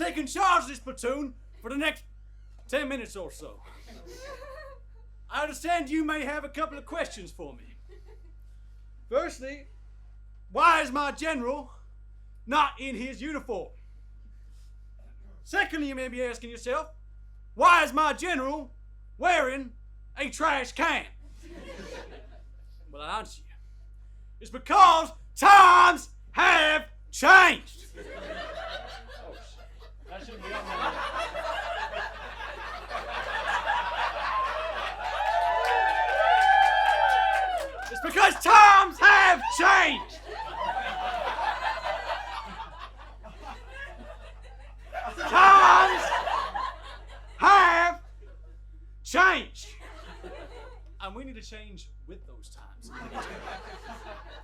taking charge of this platoon for the next 10 minutes or so. I understand you may have a couple of questions for me. Firstly, why is my general not in his uniform? Secondly, you may be asking yourself, why is my general wearing a trash can? Well, I'll answer you. It's because times have changed. Oh, shit. That shouldn't be on there. It's because times have changed. Times have changed. And we need to change with those times.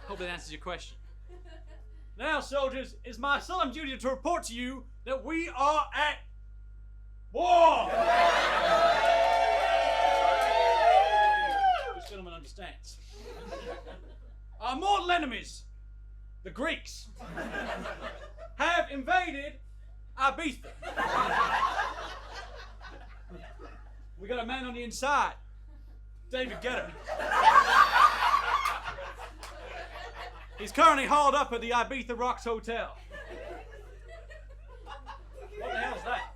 Hope that answers your question. Now, soldiers, it's my solemn duty to report to you that we are at war. This gentleman understands. Our mortal enemies, the Greeks, have invaded Ibiza. We got a man on the inside, David Guetta. He's currently hauled up at the Ibiza Rocks Hotel. What the hell is that?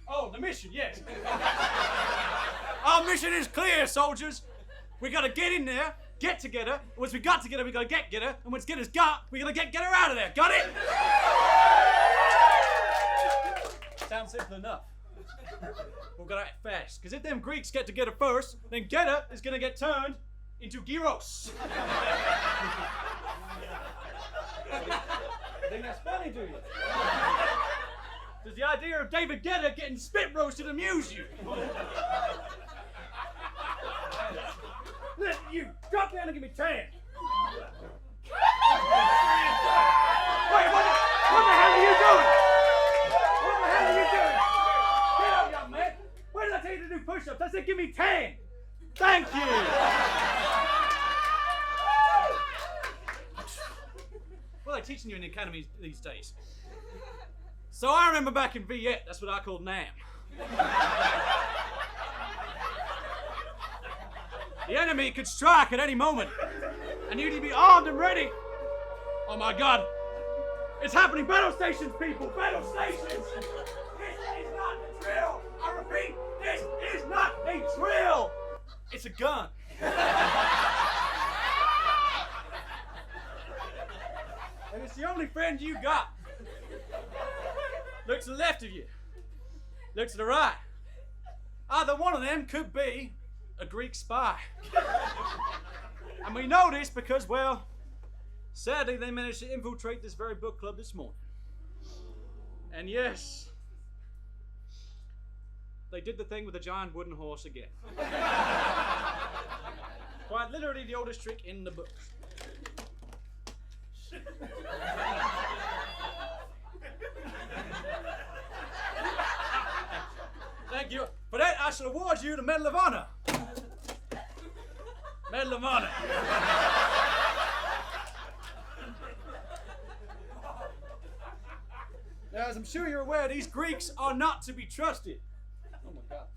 Oh, the mission, yes. Our mission is clear, soldiers. We gotta get in there, get together. Once we got together, we gotta get Getter. And once Getter's got, we gotta get Getter out of there. Got it? Sounds simple enough. We've got to act fast, because if them Greeks get together first, then Getter is gonna get turned into gyros. I think that's funny to you. Does the idea of David Guetta getting spit roasted amuse you? Listen, you, drop down and give me 10. Wait, what the hell are you doing? What the hell are you doing? Get up, young man. Where did I tell you to do push-ups? I said give me 10. Thank you. What are they teaching you in the academy these days? So I remember back in Viet, that's what I called NAM. The enemy could strike at any moment, and you need to be armed and ready. Oh my God, it's happening! Battle stations, people! Battle stations! This is not a drill! I repeat, this is not a drill! It's a gun. And it's the only friend you got. Look to the left of you. Look to the right. Either one of them could be a Greek spy. And we know this because, well, sadly they managed to infiltrate this very book club this morning. And yes, they did the thing with the giant wooden horse again. Quite literally the oldest trick in the book. Thank you. For that, I shall award you the Medal of Honor. Medal of Honor. Now, as I'm sure you're aware, these Greeks are not to be trusted. Oh my God.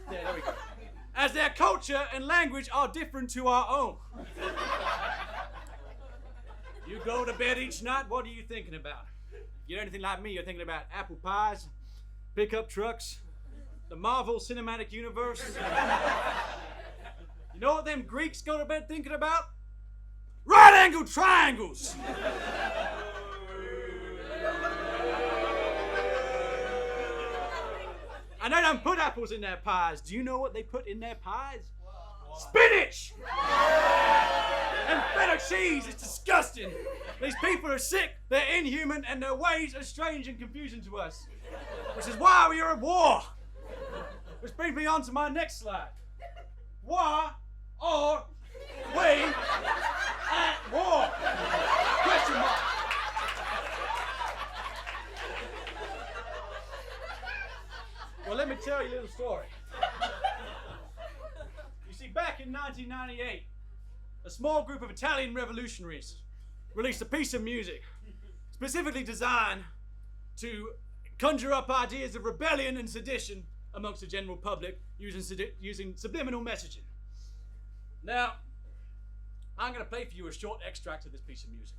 There we go. As their culture and language are different to our own. You go to bed each night, what are you thinking about? You're anything like me, you're thinking about apple pies, pickup trucks, the Marvel Cinematic Universe. You know what them Greeks go to bed thinking about? Right-angled triangles! And they don't put apples in their pies. Do you know what they put in their pies? Spinach! And feta cheese. It's disgusting. These people are sick, they're inhuman, and their ways are strange and confusing to us. Which is why we are at war. Which brings me on to my next slide. Why are we at war? Question mark. Well, let me tell you a little story. You see, back in 1998, a small group of Italian revolutionaries released a piece of music. specifically designed to conjure up ideas of rebellion and sedition amongst the general public using subliminal messaging. Now, I'm going to play for you a short extract of this piece of music.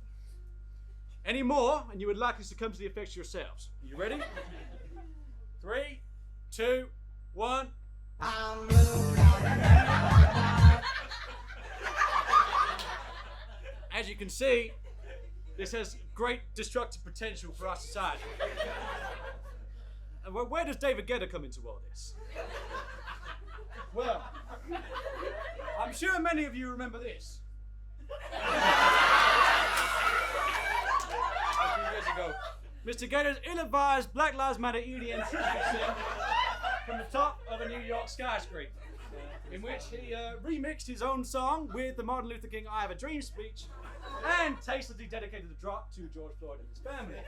Any more, and you would likely succumb to the effects yourselves. Are you ready? 3, 2, 1. As you can see, this has great destructive potential for our society. And where does David Guetta come into all this? Well, I'm sure many of you remember this. A few years ago, Mr. Guetta's ill-advised Black Lives Matter EDM tribute sing from the top of a New York skyscraper, in which he remixed his own song with the Martin Luther King I Have a Dream speech and tastefully dedicated the drop to George Floyd and his family.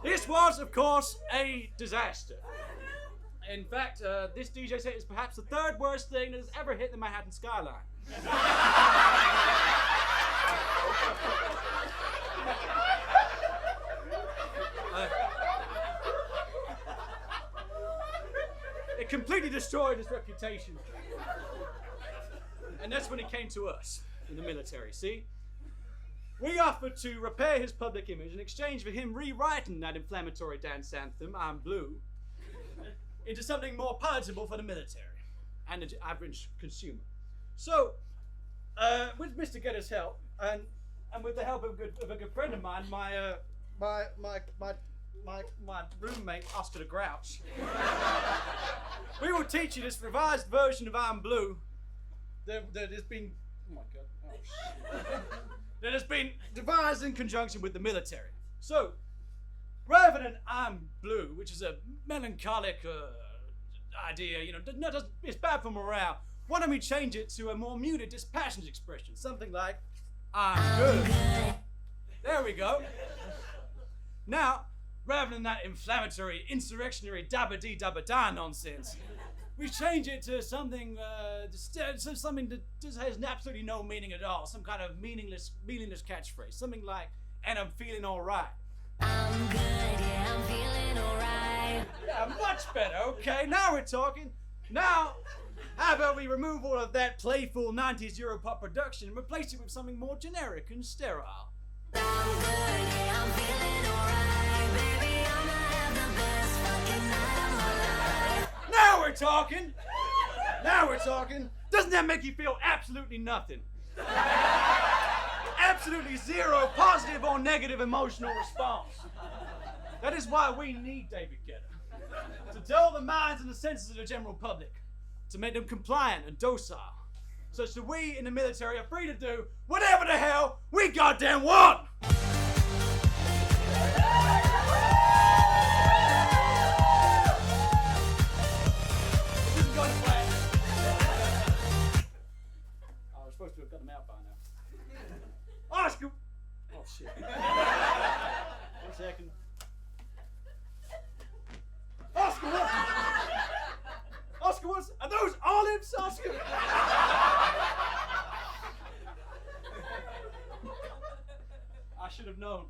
This was, of course, a disaster. In fact, this DJ set is perhaps the third worst thing that has ever hit the Manhattan skyline. It completely destroyed his reputation. And that's when he came to us in the military, see? We offered to repair his public image in exchange for him rewriting that inflammatory dance anthem, I'm Blue, into something more palatable for the military and the average consumer. So, with Mr. Guetta's help, and with the help of a good friend of mine, my roommate, Oscar the Grouch, we will teach you this revised version of I'm Blue that has been, oh my God, oh shit, that has been devised in conjunction with the military. So, rather than I'm Blue, which is a melancholic idea, it's bad for morale, why don't we change it to a more muted, dispassionate expression? Something like, I'm good. There we go. Now, rather than that inflammatory, insurrectionary dabba-dee-dabba-da nonsense, we change it to something something that just has absolutely no meaning at all. Some kind of meaningless catchphrase. Something like, and I'm feeling all right. I'm good, yeah, I'm feeling all right. Yeah, much better, okay? Now we're talking. Now, how about we remove all of that playful 90s Europop production and replace it with something more generic and sterile? I'm good, yeah, I'm feeling all right. Baby, I'ma have the best fucking night of my life. Now we're talking. Now we're talking. Doesn't that make you feel absolutely nothing? Absolutely zero positive or negative emotional response. That is why we need David Guetta. To dull the minds and the senses of the general public. To make them compliant and docile. Such that we in the military are free to do whatever the hell we goddamn want! This isn't going to plan. I was supposed to have got them out by now. Oscar! Oh shit. 1 second. Oscar, what? Oscar, are those olives, Oscar? I should have known.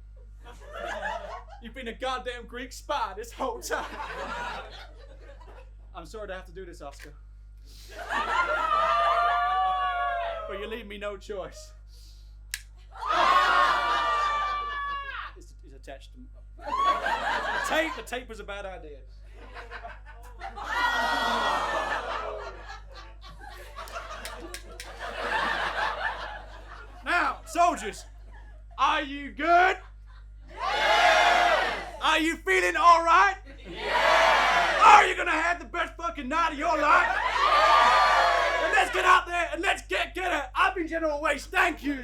You've been a goddamn Greek spy this whole time. I'm sorry to have to do this, Oscar. But you leave me no choice. It's attached to the tape was a bad idea. Now, soldiers, are you good? Yes! Are you feeling all right? Yes! Are you gonna have the best fucking night of your life? Yes! And let's get out there and let's get it. I've been General Waste. Thank you.